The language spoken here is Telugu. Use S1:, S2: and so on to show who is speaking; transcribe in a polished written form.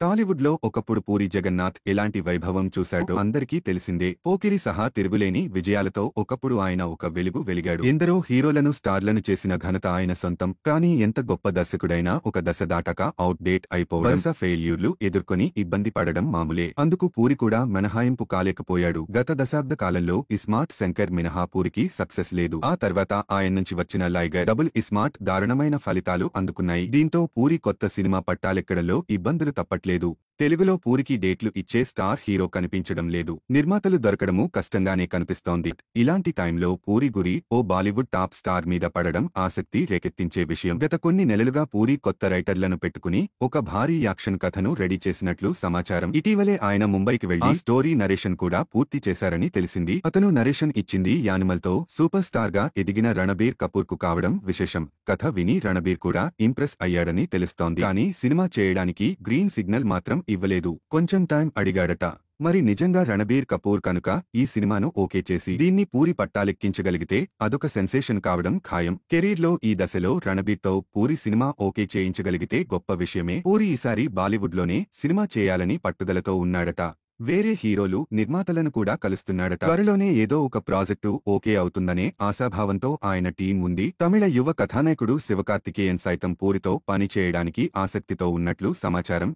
S1: టాలీవుడ్లో ఒకప్పుడు పూరి జగన్నాథ్ ఎలాంటి వైభవం చూశాడో అందరికీ తెలిసిందే. పోకిరి సహా తిరుగులేని విజయాలతో ఒకప్పుడు ఆయన ఒక వెలుగు వెలిగాడు. ఎందరో హీరోలను స్టార్లను చేసిన ఘనత ఆయన సొంతం. కానీ ఎంత గొప్ప దర్శకుడైనా ఒక దశ దాటాక అవుట్ డేట్ అయిపోవడం, వరుస ఫెయిల్యూర్లు ఎదుర్కొని ఇబ్బంది పడడం మామూలే. అందుకు పూరి కూడా మినహాయింపు కాలేకపోయాడు. గత దశాబ్ద కాలంలో ఇస్మార్ట్ శంకర్ మినహా పూరికి సక్సెస్ లేదు. ఆ తర్వాత ఆయన నుంచి వచ్చిన లైగర్, డబుల్ ఇస్మార్ట్ దారుణమైన ఫలితాలు అందుకున్నాయి. దీంతో పూరి కొత్త సినిమా పట్టాలెక్కడంలో ఇబ్బందులు తప్పట్లేదు. తెలుగులో పూరికి డేట్లు ఇచ్చే స్టార్ హీరో కనిపించడం లేదు. నిర్మాతలు దొరకడమూ కష్టంగానే కనిపిస్తోంది. ఇలాంటి టైంలో పూరి గురి ఓ బాలీవుడ్ టాప్ స్టార్ మీద పడడం ఆసక్తి రేకెత్తించే విషయం. గత కొన్ని నెలలుగా పూరి కొత్త రైటర్లను పెట్టుకుని ఒక భారీ యాక్షన్ కథను రెడీ చేసినట్లు సమాచారం. ఇటీవలే ఆయన ముంబైకి వెళ్లి స్టోరీ నరేషన్ కూడా పూర్తి చేశారని తెలిసింది. అతను నరేషన్ ఇచ్చింది యానిమల్ తో సూపర్ స్టార్ గా ఎదిగిన రణబీర్ కపూర్ కు కావడం విశేషం. కథ విని రణబీర్ కూడా ఇంప్రెస్ అయ్యాడని తెలుస్తోంది. కానీ సినిమా చేయడానికి గ్రీన్ సిగ్నల్ మాత్రం ఇవ్వలేదు. కొంచెం టైం అడిగాడట. మరి నిజంగా రణబీర్ కపూర్ కనుక ఈ సినిమాను ఓకే చేసి దీన్ని పూరి పట్టాలెక్కించగలిగితే అదొక సెన్సేషన్ కావడం ఖాయం. కెరీర్లో ఈ దశలో రణబీర్తో పూరి సినిమా ఓకే చేయించగలిగితే గొప్ప విషయమే. పూరి ఈసారి బాలీవుడ్లోనే సినిమా చేయాలని పట్టుదలతో ఉన్నాడట. వేరే హీరోలు, నిర్మాతలను కూడా కలుస్తున్నాడట. త్వరలోనే ఏదో ఒక ప్రాజెక్టు ఓకే అవుతుందనే ఆశాభావంతో ఆయన టీం ఉంది. తమిళ యువ కథానాయకుడు శివకార్తికేయన్ సైతం పూరితో పని చేయడానికి ఆసక్తితో ఉన్నట్లు సమాచారం.